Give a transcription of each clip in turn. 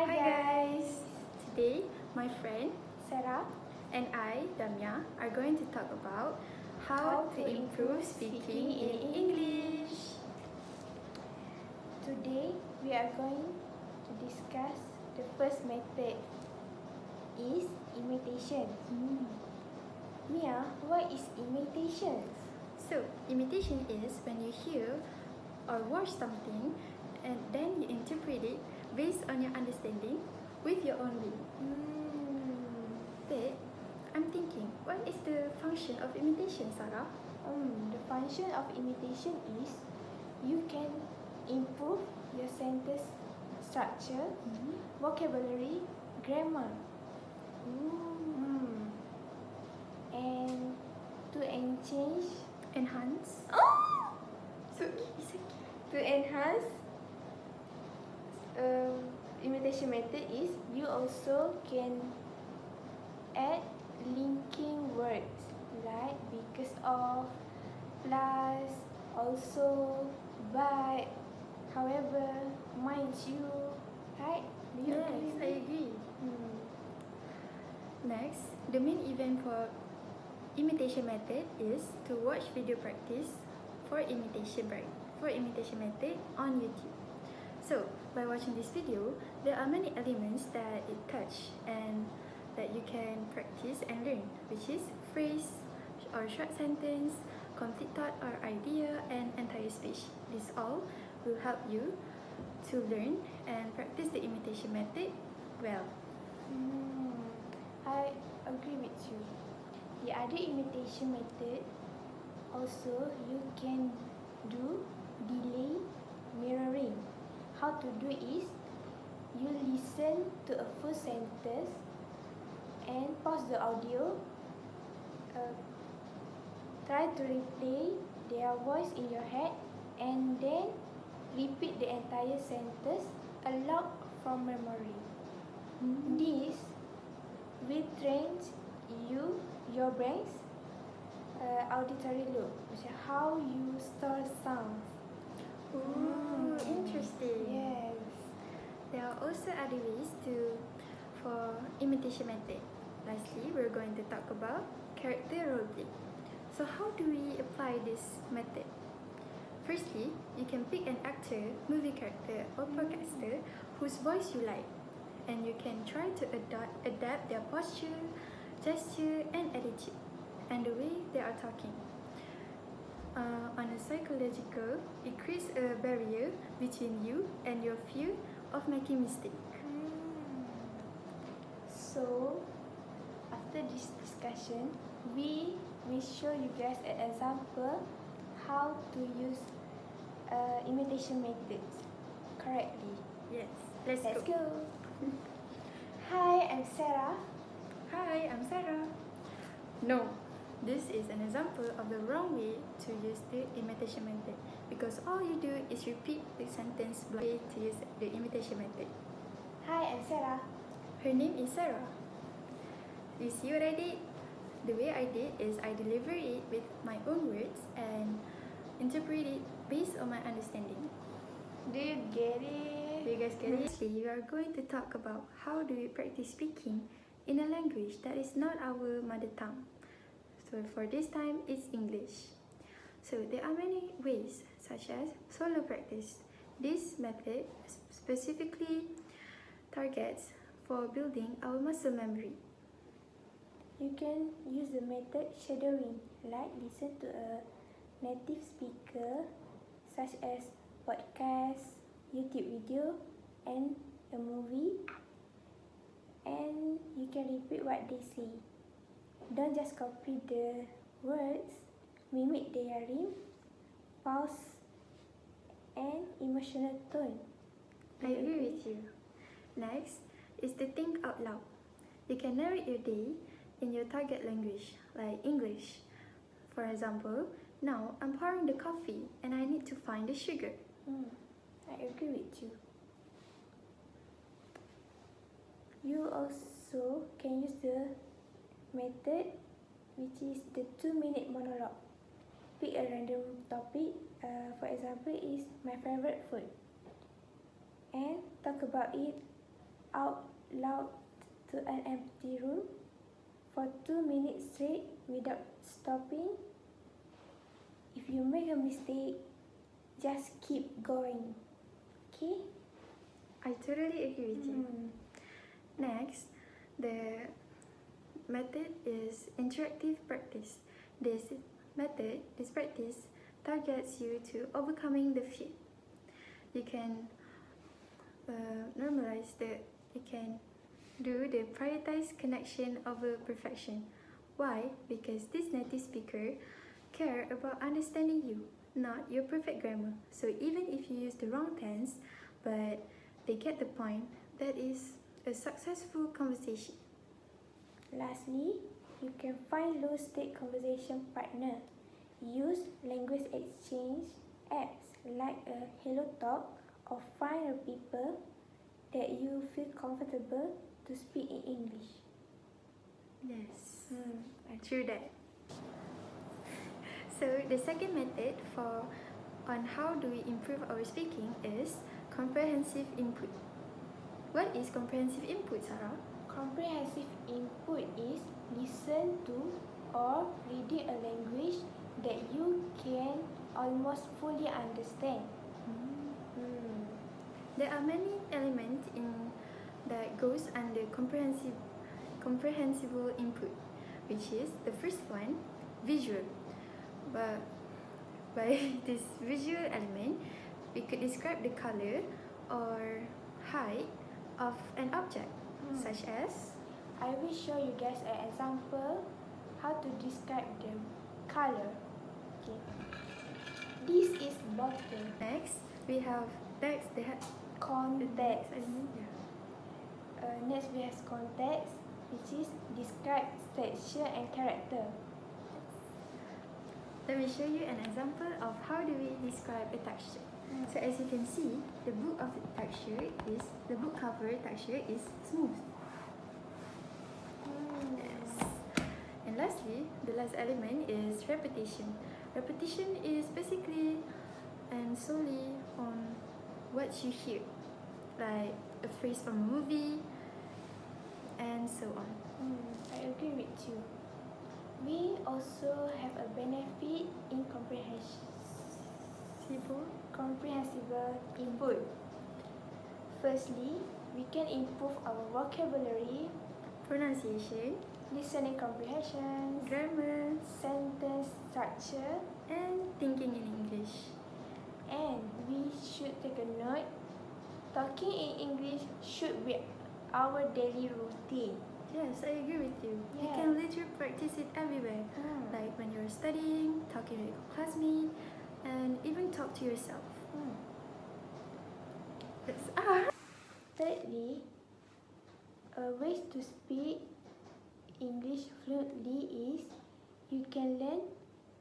Hi guys! Today, my friend Sarah, and I, Damia, are going to talk about how to improve speaking in English. today we are going to discuss the first method is imitation. Mia, what is imitation? So, imitation is when you hear or watch something and then you interpret it based on your understanding with your own way. But I'm thinking, what is the function of imitation, Sarah? The function of imitation is you can improve your sentence structure, vocabulary, grammar. And to Enhance. to, It's okay. to enhance imitation method is you also can add linking words like because of, plus, also, but, however, mind you, right? Do you agree with I me? agree. Next, the main event for imitation method is to watch video practice for imitation method on YouTube. So, by watching this video, there are many elements that it touch and that you can practice and learn, which is phrase or short sentence, complete thought or idea, and entire speech. This all will help you to learn and practice the imitation method well. I agree with you. The other imitation method also you can do delay mirroring. How to do is you listen to a full sentence and pause the audio. Try to replay their voice in your head and then repeat the entire sentence aloud from memory. This will train your brain's auditory lobe, macam how you store sounds. Interesting. Yes. There are also other ways for imitation method. Lastly, we're going to talk about character roleplay. So how do we apply this method? Firstly, you can pick an actor, movie character, or podcaster whose voice you like, and you can try to adapt their posture, gesture, and attitude, and the way they are talking. On a psychological, it creates a barrier between you and your fear of making mistake. So, after this discussion, we will show you guys an example how to use imitation methods correctly. Yes, Let's let's go. go. Hi, I'm Sarah. Hi, I'm Sarah. No, this is an example of the wrong way to use the imitation method because all you do is repeat the sentence blindly to use the imitation method. Hi, I'm Sarah. Her name is Sarah. You see what I did? The way I did is I deliver it with my own words and interpret it based on my understanding. Do you get it? Do you guys get it? Lastly, we are going to talk about how do we practice speaking in a language that is not our mother tongue. So for this time, it's English. So there are many ways, such as solo practice. This method specifically targets for building our muscle memory. You can use the method shadowing, like listen to a native speaker, such as podcast, YouTube video, and a movie, and you can repeat what they say. Don't just copy the words, mimic their rhyme, pause, and emotional tone. I agree with you. Next is to think out loud. You can narrate your day in your target language, like English. For example, now I'm pouring the coffee and I need to find the sugar. I agree with you. You also can use the method which is the 2-minute monologue. Pick a random topic, for example is my favorite food, and talk about it out loud to an empty room for 2 minutes straight without stopping. If you make a mistake, just keep going. Okay? I totally agree with you. Next, the method is interactive practice. This practice targets you to overcoming the fear. You can normalize you can do the prioritize connection over perfection. Why? Because this native speaker care about understanding you, not your perfect grammar. So even if you use the wrong tense, but they get the point, that is a successful conversation. Lastly, you can find low-stake conversation partner. Use language exchange apps like a HelloTalk or find a people that you feel comfortable to speak in English. Yes, true that. So the second method on how do we improve our speaking is comprehensive input. What is comprehensive input, Sarah? Comprehensive input is listen to or reading a language that you can almost fully understand. There are many elements that goes under comprehensible input, which is the first one, visual. But by this visual element, we could describe the color or height of an object, such as. I will show you guys an example how to describe the color. Okay. This is bottle. Next, we have text. Context. Yeah. Next we have context, which is describe texture and character. Let me show you an example of how do we describe a texture. So as you can see, the book cover texture is smooth. Yes. And lastly, the last element is repetition. Repetition is basically and solely on what you hear, like a phrase from a movie, and so on. I agree with you. We also have a benefit in comprehensible input. Firstly, we can improve our vocabulary, Pronunciation, listening comprehension, grammar, sentence structure, and thinking in English. and we should take a note, talking in English should be our daily routine. Yes, I agree with you. You Yeah. can literally practice it everywhere, like when you're studying, talking with your classmate, and even talk to yourself. Thirdly, ways to speak English fluently is you can learn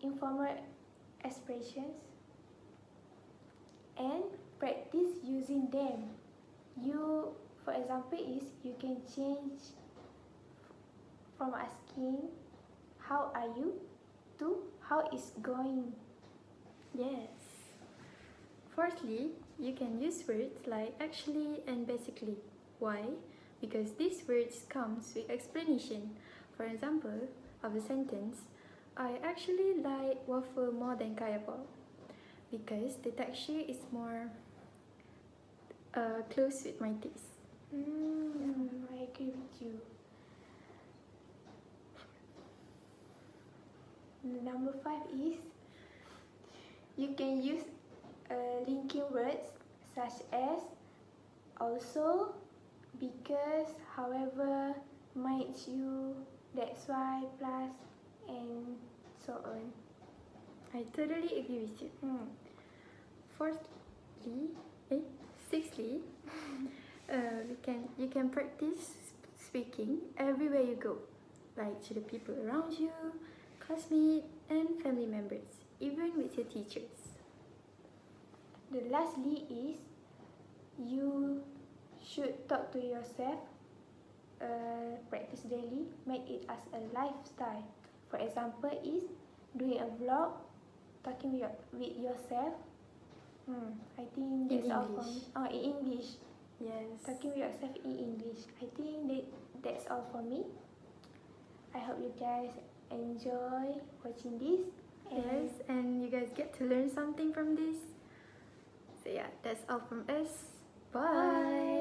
informal expressions and practice using them. For example, you can change from asking how are you to how is going. Yes. Fourthly, you can use words like actually and basically. Why? Because these words comes with explanation. For example, of a sentence, I actually like waffle more than kaya ball because the texture is more close with my taste. I agree with you. Number 5 is you can use linking words such as also, because, however, might you, that's why, plus, and so on. I totally agree with you. Sixthly, you can practice speaking everywhere you go, like to the people around you, classmates, and family members, even with your teachers. The lastly is you should talk to yourself, practice daily, make it as a lifestyle. For example, is doing a vlog, talking with yourself. I think that's all from in English. Yes. talking with yourself in English. I think that's all for me. I hope you guys enjoy watching this. Yes, and you guys get to learn something from this. So yeah, that's all from us. Bye.